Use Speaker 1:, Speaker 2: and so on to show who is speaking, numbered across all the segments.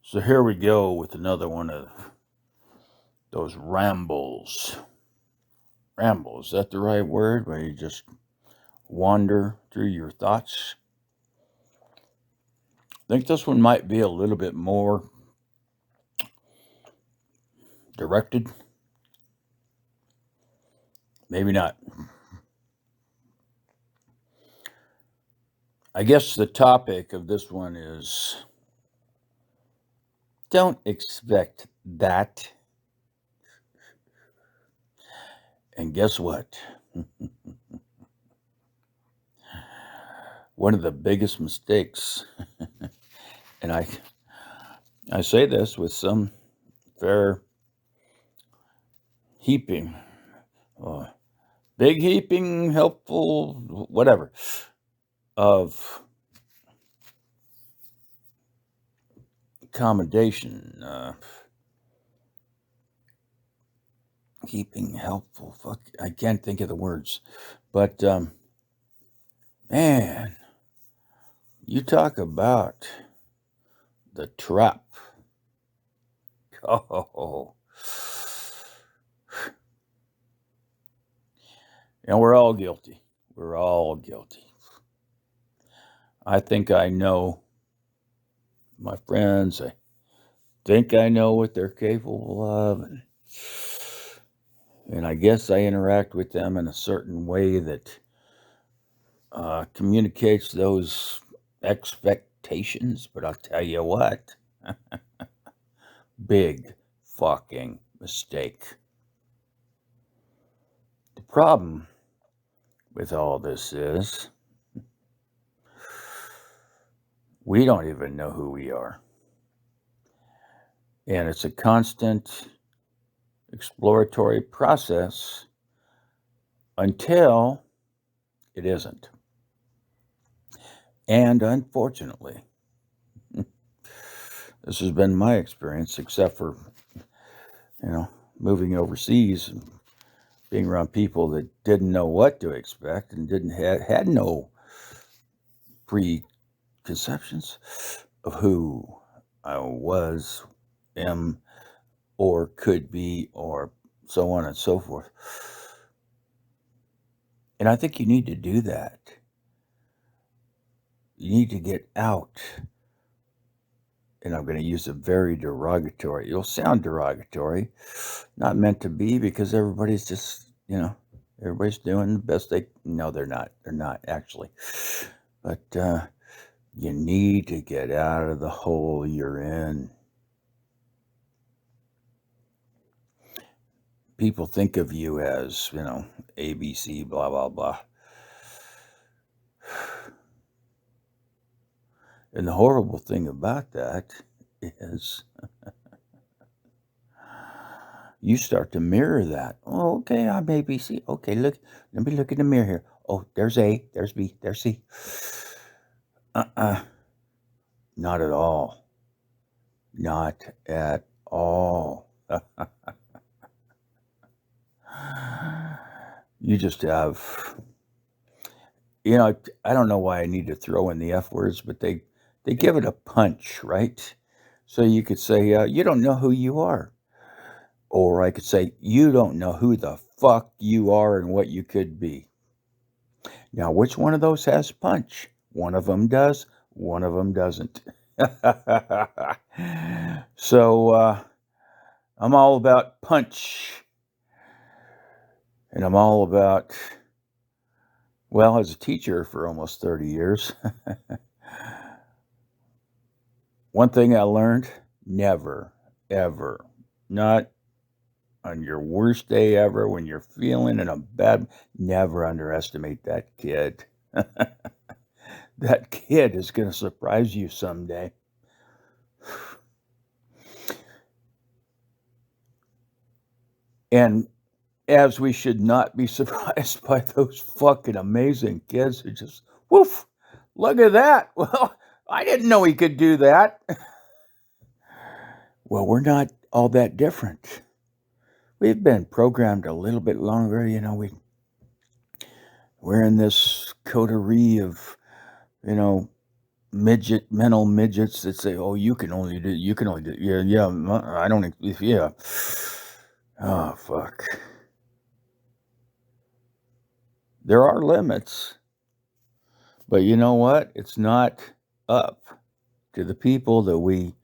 Speaker 1: So here we go with another one of those rambles. Ramble, is that the right word? Where you just wander through your thoughts? I think this one might be a little bit more directed. Maybe not. I guess the topic of this one is don't expect that. And guess what? One of the biggest mistakes, and I say this with some fair heaping, big heaping, helpful, whatever, of accommodation, heaping, helpful. Fuck, I can't think of the words, but man, you talk about the trap. Oh, and we're all guilty. We're all guilty. I think I know my friends. I think I know what they're capable of. And I guess I interact with them in a certain way that communicates those expectations. But I'll tell you what, big fucking mistake. The problem with all this is we don't even know who we are. And it's a constant exploratory process until it isn't. And unfortunately, this has been my experience, except for, moving overseas and being around people that didn't know what to expect and had no preconceptions of who I was, am, or could be, or so on and so forth. And I think you need to do that. You need to get out. And I'm going to use a very derogatory, it'll sound derogatory, not meant to be, because everybody's just, everybody's doing the best no, they're not actually. But you need to get out of the hole you're in. People think of you as, ABC, blah, blah, blah. And the horrible thing about that is you start to mirror that. Oh, okay, I'm ABC. Okay, look, let me look in the mirror here. Oh, there's A, there's B, there's C. Not at all. Not at all. You just have, I don't know why I need to throw in the F words, but they give it a punch, right? So you could say, you don't know who you are. Or I could say, you don't know who the fuck you are and what you could be. Now, which one of those has punch? One of them does, one of them doesn't. So I'm all about punch. And I'm all about, well, as a teacher for almost 30 years, one thing I learned, never, ever, not on your worst day ever, when you're feeling in a bad, never underestimate that kid. That kid is going to surprise you someday. And as we should not be surprised by those fucking amazing kids who just, woof, look at that. Well, I didn't know he could do that. Well, we're not all that different. We've been programmed a little bit longer, we're in this coterie of, mental midgets that say, "Oh, you can only do, yeah, I don't, yeah." Oh, fuck. There are limits, but you know what? It's not up to the people that we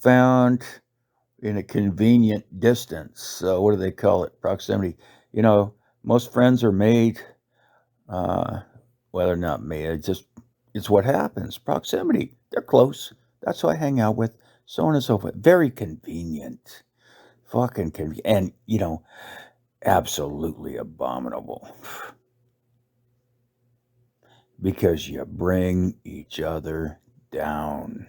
Speaker 1: found in a convenient distance. So what do they call it? Proximity. You know, most friends are made, uh, well, they're not made. It's what happens. Proximity. They're close. That's who I hang out with. So on and so forth. Very convenient. Fucking convenient. And, absolutely abominable. Because you bring each other down.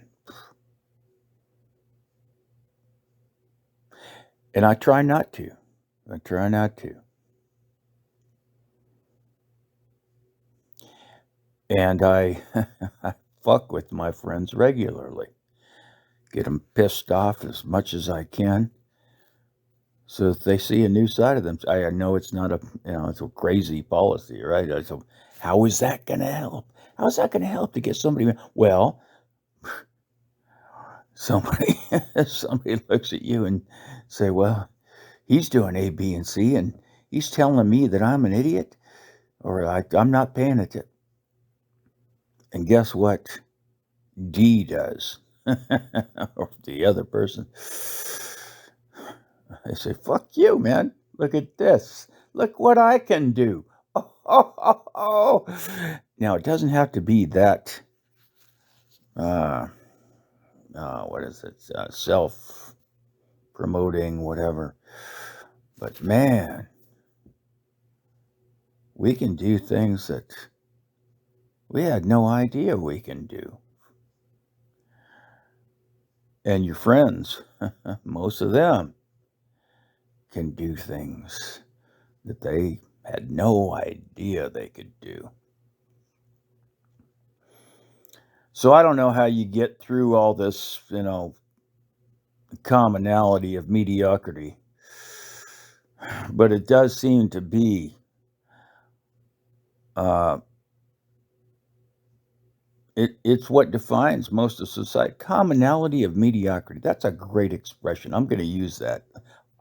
Speaker 1: And I try not to. I try not to. And I, I fuck with my friends regularly. Get them pissed off as much as I can. So if they see a new side of them, I know it's not it's a crazy policy, right? So how is that going to help? How is that going to help to get somebody? Well, somebody, somebody looks at you and say, well, he's doing A, B, and C, and he's telling me that I'm an idiot or I'm not paying attention. And guess what D does? Or the other person. They say, fuck you, man. Look at this. Look what I can do. Oh, oh, oh, oh. Now, it doesn't have to be that, uh, what is it? Self promoting, whatever. But man, we can do things that we had no idea we can do. And your friends, most of them, can do things that they had no idea they could do. So I don't know how you get through all this, commonality of mediocrity, but it does seem to be uh, it's what defines most of society. Commonality of mediocrity. That's a great expression. I'm going to use that.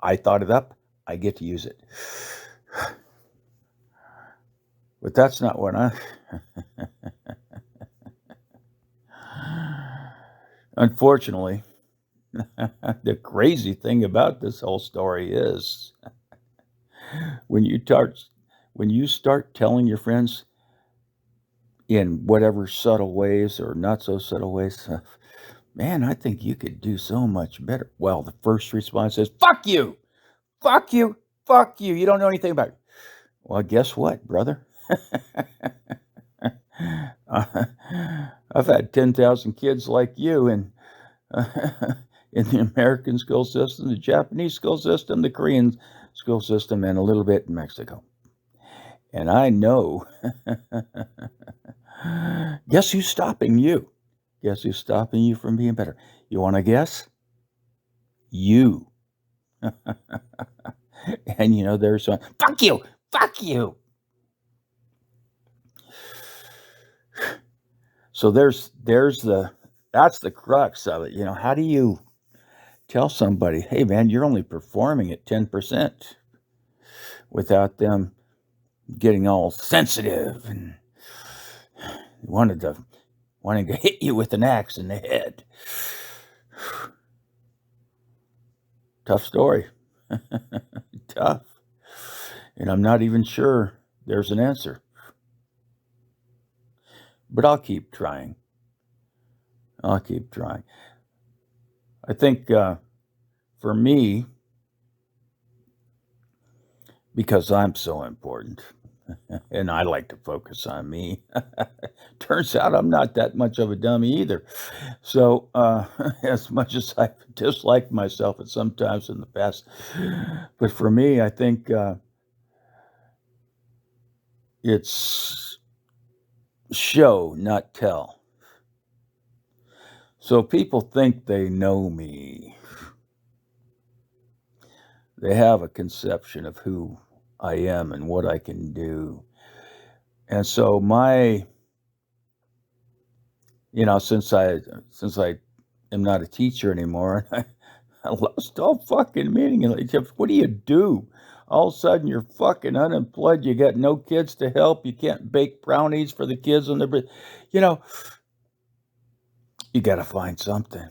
Speaker 1: I thought it up. I get to use it. But that's not what I. Unfortunately, the crazy thing about this whole story is when you start telling your friends in whatever subtle ways or not so subtle ways, man, I think you could do so much better. Well, the first response is, fuck you, fuck you, fuck you. You don't know anything about it. Well, guess what, brother? I've had 10,000 kids like you in the American school system, the Japanese school system, the Korean school system, and a little bit in Mexico. And I know, guess who's stopping you? Guess who's stopping you from being better? You want to guess? You. And there's one, fuck you, fuck you. So that's the crux of it. How do you tell somebody, hey man, you're only performing at 10% without them getting all sensitive and wanting to hit you with an axe in the head? Tough story. Tough. And I'm not even sure there's an answer. But I'll keep trying. I think for me, because I'm so important, and I like to focus on me, turns out I'm not that much of a dummy either. So, as much as I disliked myself at some times in the past, but for me, I think it's show, not tell. So people think they know me. They have a conception of who I am and what I can do. And so my You know, since I am not a teacher anymore, I lost all fucking meaning. And like, what do you do? All of a sudden, you're fucking unemployed. You got no kids to help. You can't bake brownies for the kids on their, you know, you got to find something.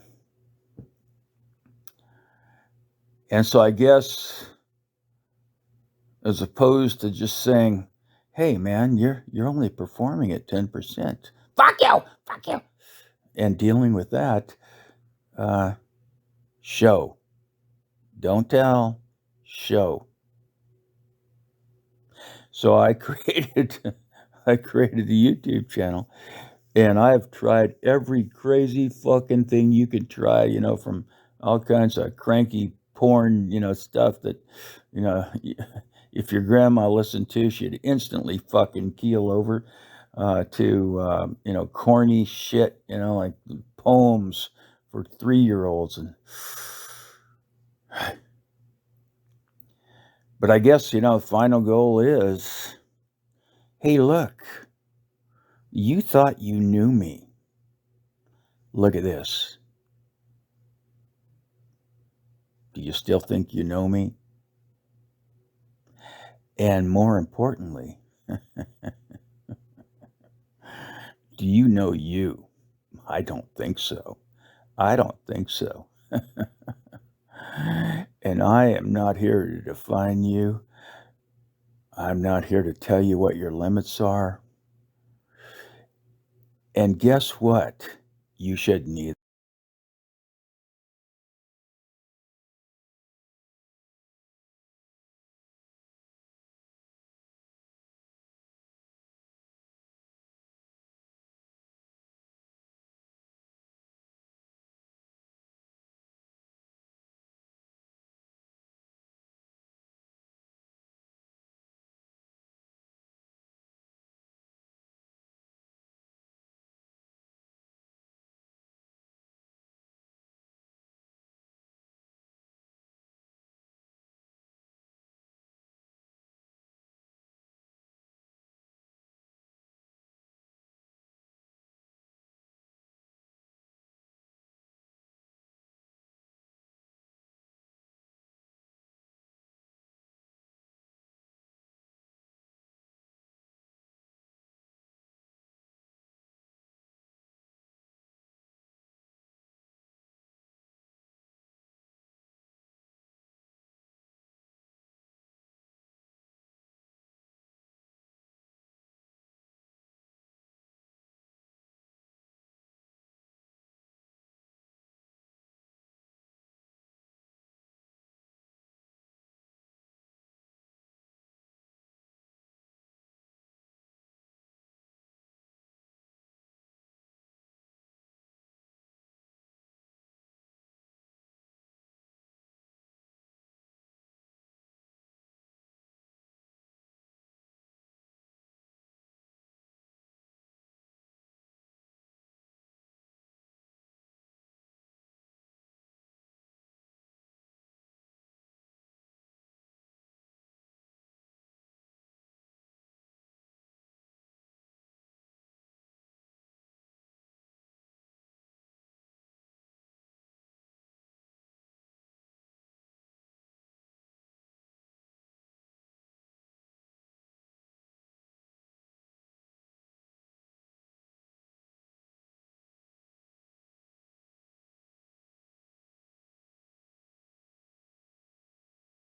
Speaker 1: And so I guess, as opposed to just saying, "Hey, man, you're only performing at 10%. Fuck you," and dealing with that, uh, show, don't tell, show. So I created, I created a YouTube channel, and I've tried every crazy fucking thing you could try. You know, from all kinds of cranky porn, you know, stuff that, you know, if your grandma listened to, she'd instantly fucking keel over, to, you know, corny shit, you know, like poems for 3-year-olds. And, but I guess, you know, the final goal is, hey, look, you thought you knew me. Look at this. Do you still think you know me? And more importantly, do you know you? I don't think so. I don't think so. And I am not here to define you. I'm not here to tell you what your limits are. And guess what? You shouldn't either.